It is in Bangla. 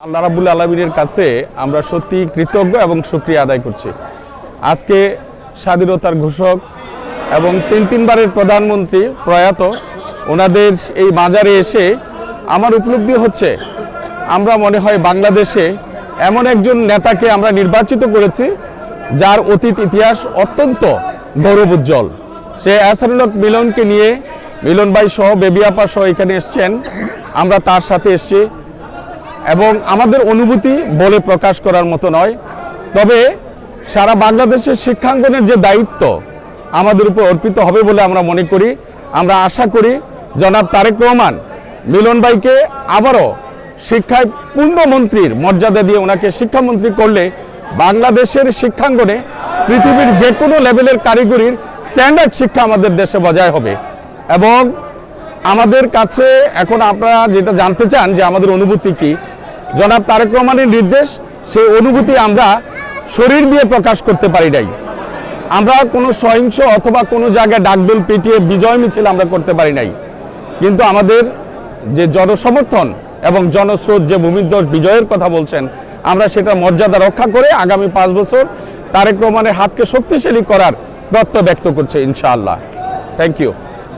আল্লাহ রাব্বুল আলামিনের কাছে আমরা সত্যি কৃতজ্ঞ এবং শুকরিয়া আদায় করছি। আজকে স্বাধীনতার ঘোষক এবং তিনবারের প্রধানমন্ত্রী প্রয়াত ওনাদের এই মাজারে এসে আমার উপলব্ধি হচ্ছে আমরা মনে হয় বাংলাদেশে এমন একজন নেতাকে আমরা নির্বাচিত করেছি যার অতীত ইতিহাস অত্যন্ত গৌরবোজ্জ্বল। সে এহসানুল হক মিলনকে নিয়ে মিলন ভাই সহ বেবি আপা সহ এখানে এসছেন, আমরা তার সাথে এসছি এবং আমাদের অনুভূতি বলে প্রকাশ করার মতো নয়। তবে সারা বাংলাদেশের শিক্ষাঙ্গনের যে দায়িত্ব আমাদের উপর অর্পিত হবে বলে আমরা মনে করি। আমরা আশা করি জনাব তারেক রহমান মিলন ভাইকে আবারও শিক্ষায় পূর্ণমন্ত্রীর মর্যাদা দিয়ে ওনাকে শিক্ষামন্ত্রী করলে বাংলাদেশের শিক্ষাঙ্গনে পৃথিবীর যে কোনো লেভেলের কারিগরির স্ট্যান্ডার্ড শিক্ষা আমাদের দেশে বজায় হবে। এবং আমাদের কাছে এখন আপনারা যেটা জানতে চান যে আমাদের অনুভূতি কি, জনাব তারেক রহমানের নির্দেশ, সেই অনুভূতি আমরা শরীর দিয়ে প্রকাশ করতে পারি নাই। আমরা কোনো সহিংস অথবা কোনো জায়গায় ডাকডোল পিটিয়ে বিজয় মিছিল আমরা করতে পারি নাই, কিন্তু আমাদের যে জনসমর্থন এবং জনস্রোত যে ভূমিধ্বস বিজয়ের কথা বলছেন, আমরা সেটা মর্যাদা রক্ষা করে আগামী 5 বছর তারেক রহমানের হাতকে শক্তিশালী করার প্রত্যয় ব্যক্ত করছে ইনশাআল্লাহ। Thank you.